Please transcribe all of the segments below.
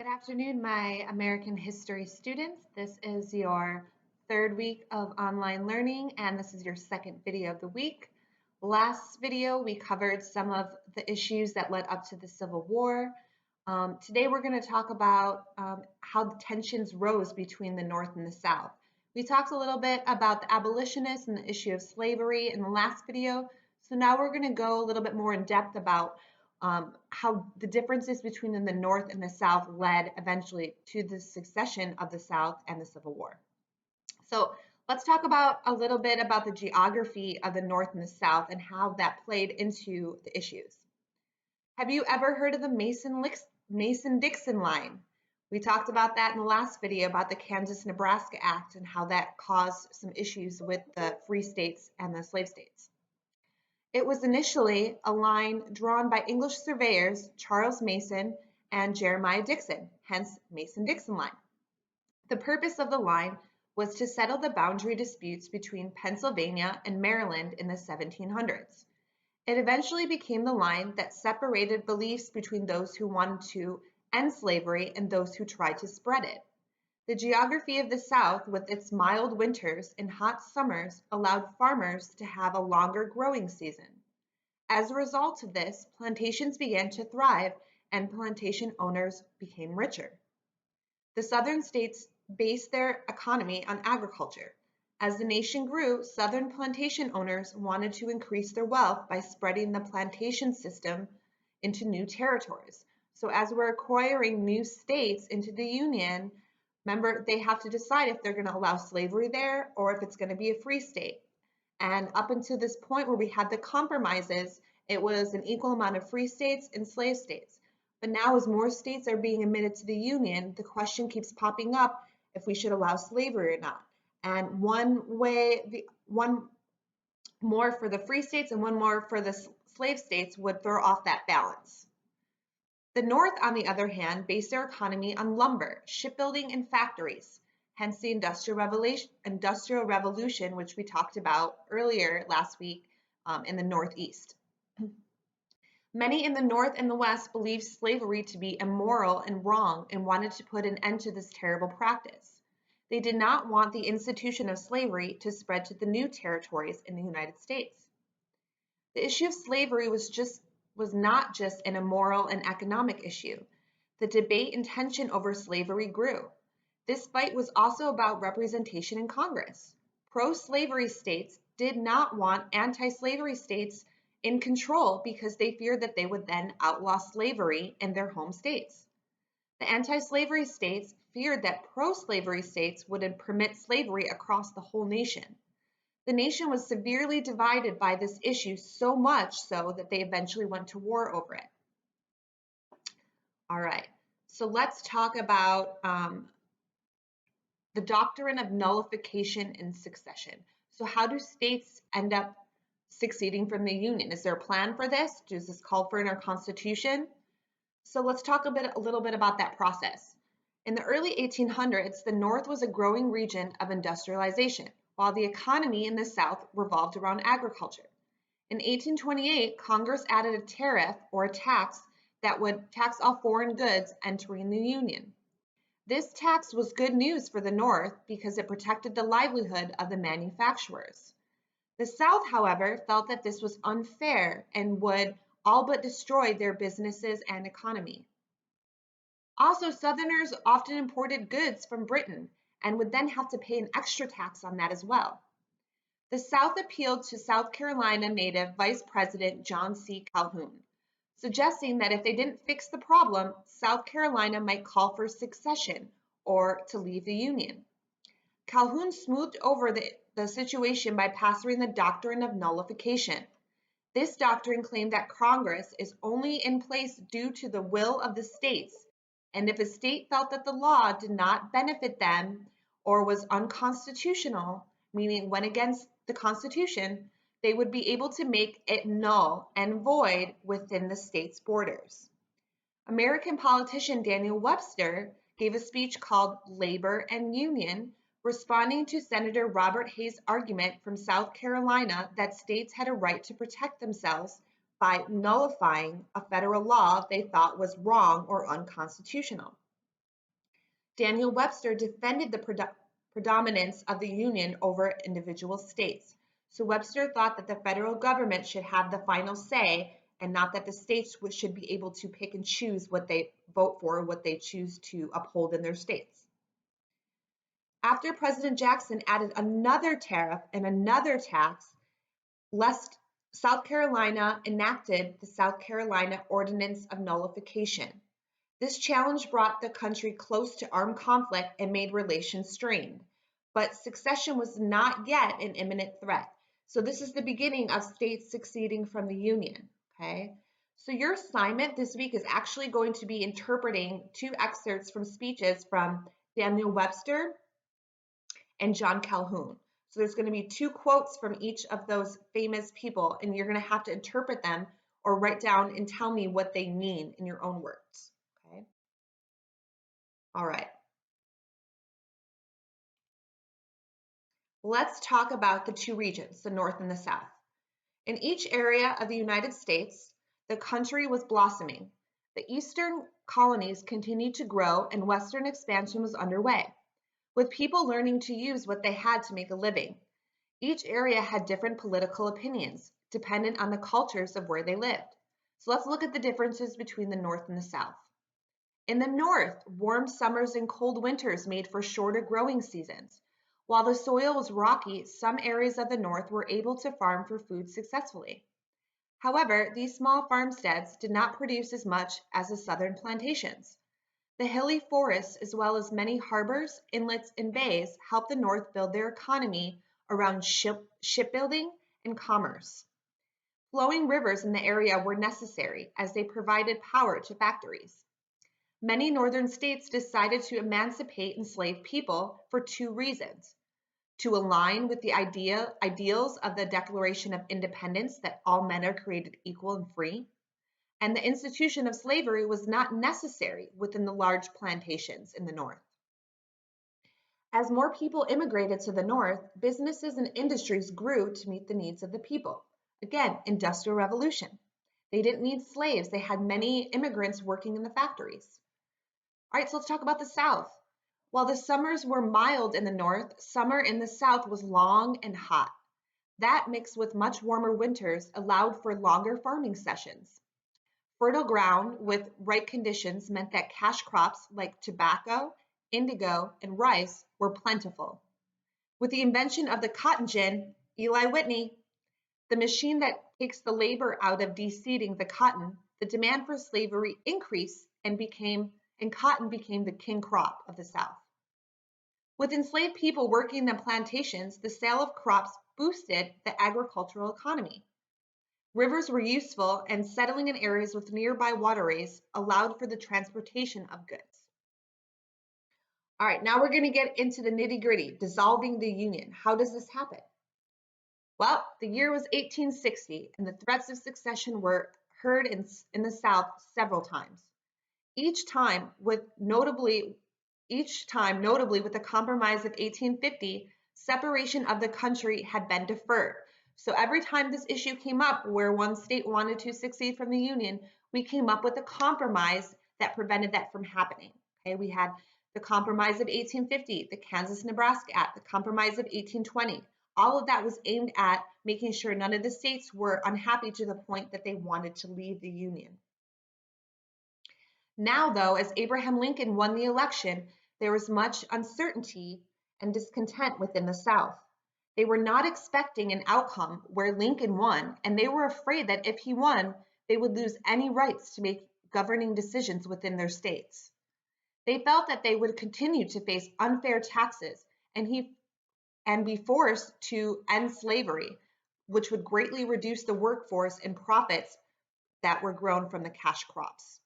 Good afternoon, my American history students. This is your third week of online learning, and this is your second video of the week. Last video, we covered some of the issues that led up to the Civil War. Today, we're going to talk about how the tensions rose between the North and the South. We talked a little bit about the abolitionists and the issue of slavery in the last video, so now we're going to go a little bit more in depth about how the differences between the North and the South led eventually to the succession of the South and the Civil War. So let's talk about a little bit about the geography of the North and the South and how that played into the issues. Have you ever heard of the Mason-Dixon line? We talked about that in the last video about the Kansas-Nebraska Act and how that caused some issues with the free states and the slave states. It was initially a line drawn by English surveyors Charles Mason and Jeremiah Dixon, hence Mason-Dixon line. The purpose of the line was to settle the boundary disputes between Pennsylvania and Maryland in the 1700s. It eventually became the line that separated beliefs between those who wanted to end slavery and those who tried to spread it. The geography of the South, with its mild winters and hot summers, allowed farmers to have a longer growing season. As a result of this, plantations began to thrive and plantation owners became richer. The Southern states based their economy on agriculture. As the nation grew, Southern plantation owners wanted to increase their wealth by spreading the plantation system into new territories. So as we're acquiring new states into the Union, remember, they have to decide if they're going to allow slavery there or if it's going to be a free state. And up until this point where we had the compromises, it was an equal amount of free states and slave states. But now as more states are being admitted to the Union, the question keeps popping up if we should allow slavery or not. And one more for the free states and one more for the slave states would throw off that balance. The North, on the other hand, based their economy on lumber, shipbuilding, and factories, hence the Industrial Revolution, which we talked about earlier last week in the Northeast. Many in the North and the West believed slavery to be immoral and wrong and wanted to put an end to this terrible practice. They did not want the institution of slavery to spread to the new territories in the United States. The issue of slavery was not just an immoral and economic issue. The debate and tension over slavery grew. This fight was also about representation in Congress. Pro-slavery states did not want anti-slavery states in control because they feared that they would then outlaw slavery in their home states. The anti-slavery states feared that pro-slavery states would permit slavery across the whole nation. The nation was severely divided by this issue, so much so that they eventually went to war over it. All right, so let's talk about the Doctrine of Nullification and Succession. So how do states end up succeeding from the Union? Is there a plan for this? Does this call for in our Constitution? So let's talk a little bit about that process. In the early 1800s, the North was a growing region of industrialization, while the economy in the South revolved around agriculture. In 1828, Congress added a tariff or a tax that would tax all foreign goods entering the Union. This tax was good news for the North because it protected the livelihood of the manufacturers. The South, however, felt that this was unfair and would all but destroy their businesses and economy. Also, Southerners often imported goods from Britain and would then have to pay an extra tax on that as well. The South appealed to South Carolina native Vice President John C. Calhoun, suggesting that if they didn't fix the problem, South Carolina might call for secession or to leave the Union. Calhoun smoothed over the situation by passing the Doctrine of Nullification. This doctrine claimed that Congress is only in place due to the will of the states, and if a state felt that the law did not benefit them or was unconstitutional, meaning went against the Constitution, they would be able to make it null and void within the state's borders. American politician Daniel Webster gave a speech called Labor and Union, responding to Senator Robert Hayes' argument from South Carolina that states had a right to protect themselves by nullifying a federal law they thought was wrong or unconstitutional. Daniel Webster defended the predominance of the Union over individual states. So Webster thought that the federal government should have the final say and not that the states should be able to pick and choose what they vote for, what they choose to uphold in their states. After President Jackson added another tariff and another tax, South Carolina enacted the South Carolina Ordinance of Nullification. This challenge brought the country close to armed conflict and made relations strained. But secession was not yet an imminent threat. So this is the beginning of states seceding from the Union, okay? So your assignment this week is actually going to be interpreting two excerpts from speeches from Daniel Webster and John Calhoun. So there's going to be two quotes from each of those famous people, and you're going to have to interpret them or write down and tell me what they mean in your own words. Okay. All right. Let's talk about the two regions, the North and the South. In each area of the United States, the country was blossoming. The eastern colonies continued to grow and Western expansion was underway, with people learning to use what they had to make a living. Each area had different political opinions, dependent on the cultures of where they lived. So let's look at the differences between the North and the South. In the North, warm summers and cold winters made for shorter growing seasons. While the soil was rocky, some areas of the North were able to farm for food successfully. However, these small farmsteads did not produce as much as the southern plantations. The hilly forests, as well as many harbors, inlets, and bays, helped the North build their economy around shipbuilding and commerce. Flowing rivers in the area were necessary as they provided power to factories. Many northern states decided to emancipate enslaved people for two reasons: to align with the ideals of the Declaration of Independence that all men are created equal and free, and the institution of slavery was not necessary within the large plantations in the North. As more people immigrated to the North, businesses and industries grew to meet the needs of the people. Again, Industrial Revolution. They didn't need slaves. They had many immigrants working in the factories. All right, so let's talk about the South. While the summers were mild in the North, summer in the South was long and hot. That, mixed with much warmer winters, allowed for longer farming sessions. Fertile ground with right conditions meant that cash crops like tobacco, indigo, and rice were plentiful. With the invention of the cotton gin, Eli Whitney, the machine that takes the labor out of de-seeding the cotton, the demand for slavery increased and cotton became the king crop of the South. With enslaved people working the plantations, the sale of crops boosted the agricultural economy. Rivers were useful, and settling in areas with nearby waterways allowed for the transportation of goods. All right, now we're going to get into the nitty-gritty, dissolving the Union. How does this happen? Well, the year was 1860, and the threats of secession were heard in the South several times. Each time, notably with the Compromise of 1850, separation of the country had been deferred. So every time this issue came up where one state wanted to secede from the Union, we came up with a compromise that prevented that from happening. Okay, we had the Compromise of 1850, the Kansas-Nebraska Act, the Compromise of 1820. All of that was aimed at making sure none of the states were unhappy to the point that they wanted to leave the Union. Now, though, as Abraham Lincoln won the election, there was much uncertainty and discontent within the South. They were not expecting an outcome where Lincoln won, and they were afraid that if he won, they would lose any rights to make governing decisions within their states. They felt that they would continue to face unfair taxes and be forced to end slavery, which would greatly reduce the workforce and profits that were grown from the cash crops.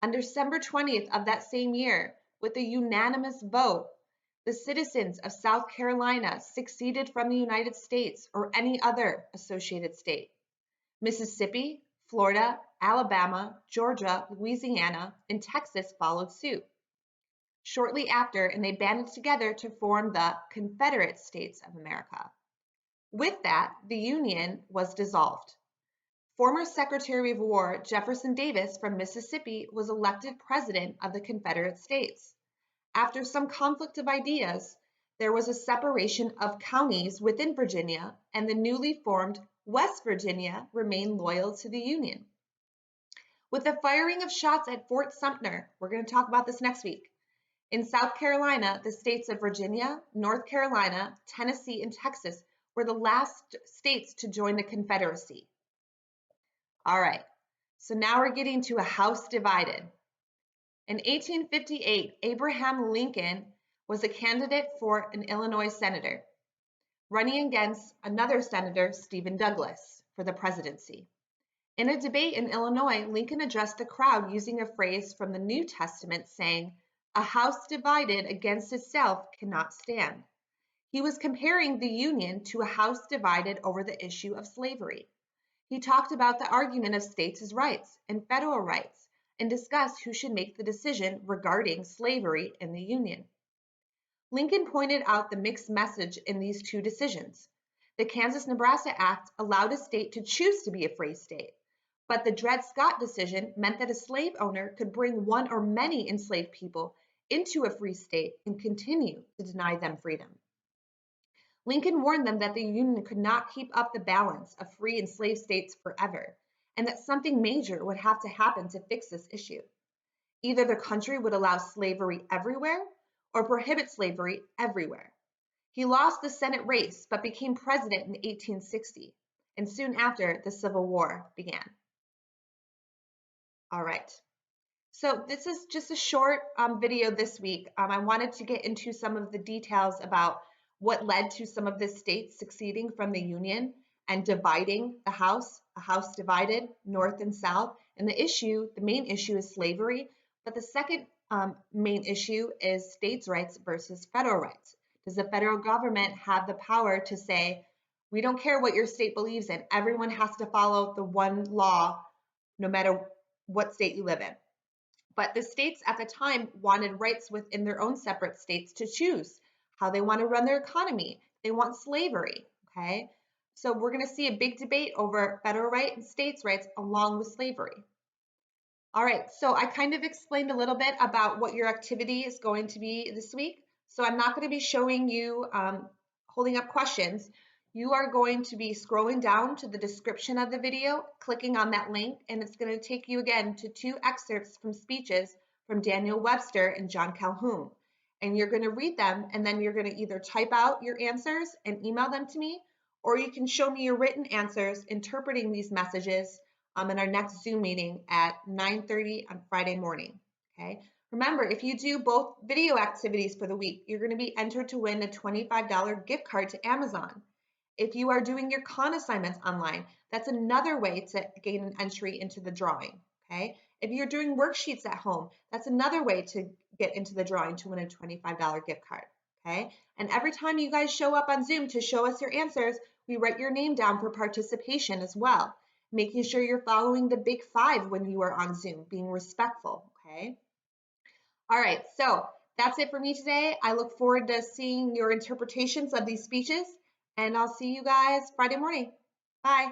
On December 20th of that same year, with a unanimous vote, the citizens of South Carolina seceded from the United States or any other associated state. Mississippi, Florida, Alabama, Georgia, Louisiana, and Texas followed suit. Shortly after, and they banded together to form the Confederate States of America. With that, the Union was dissolved. Former Secretary of War Jefferson Davis from Mississippi was elected President of the Confederate States. After some conflict of ideas, there was a separation of counties within Virginia, and the newly formed West Virginia remained loyal to the Union. With the firing of shots at Fort Sumter, we're going to talk about this next week. In South Carolina, the states of Virginia, North Carolina, Tennessee, and Texas were the last states to join the Confederacy. All right, so now we're getting to a House divided. In 1858, Abraham Lincoln was a candidate for an Illinois senator, running against another senator, Stephen Douglas, for the presidency. In a debate in Illinois, Lincoln addressed the crowd using a phrase from the New Testament saying, "A house divided against itself cannot stand." He was comparing the Union to a house divided over the issue of slavery. He talked about the argument of states' rights and federal rights and discussed who should make the decision regarding slavery in the Union. Lincoln pointed out the mixed message in these two decisions. The Kansas-Nebraska Act allowed a state to choose to be a free state, but the Dred Scott decision meant that a slave owner could bring one or many enslaved people into a free state and continue to deny them freedom. Lincoln warned them that the Union could not keep up the balance of free and slave states forever, and that something major would have to happen to fix this issue. Either the country would allow slavery everywhere or prohibit slavery everywhere. He lost the Senate race but became president in 1860, and soon after, the Civil War began. All right, so this is just a short video this week. I wanted to get into some of the details about what led to some of the states seceding from the Union and dividing the House, a House divided North and South. And the main issue is slavery, but the second main issue is states' rights versus federal rights. Does the federal government have the power to say, we don't care what your state believes in, everyone has to follow the one law no matter what state you live in? But the states at the time wanted rights within their own separate states to choose how they want to run their economy. They want slavery, okay? So we're going to see a big debate over federal rights and states' rights along with slavery. All right, so I kind of explained a little bit about what your activity is going to be this week. So I'm not going to be showing you holding up questions. You are going to be scrolling down to the description of the video, clicking on that link, and it's going to take you again to two excerpts from speeches from Daniel Webster and John Calhoun. And you're going to read them, and then you're going to either type out your answers and email them to me, or you can show me your written answers interpreting these messages in our next Zoom meeting at 9:30 on Friday morning, okay? Remember, if you do both video activities for the week, you're going to be entered to win a $25 gift card to Amazon. If you are doing your con assignments online, that's another way to gain an entry into the drawing, okay? If you're doing worksheets at home, that's another way to get into the drawing to win a $25 gift card, okay? And every time you guys show up on Zoom to show us your answers, we write your name down for participation as well, making sure you're following the big five when you are on Zoom, being respectful, okay? All right, so that's it for me today. I look forward to seeing your interpretations of these speeches, and I'll see you guys Friday morning. Bye.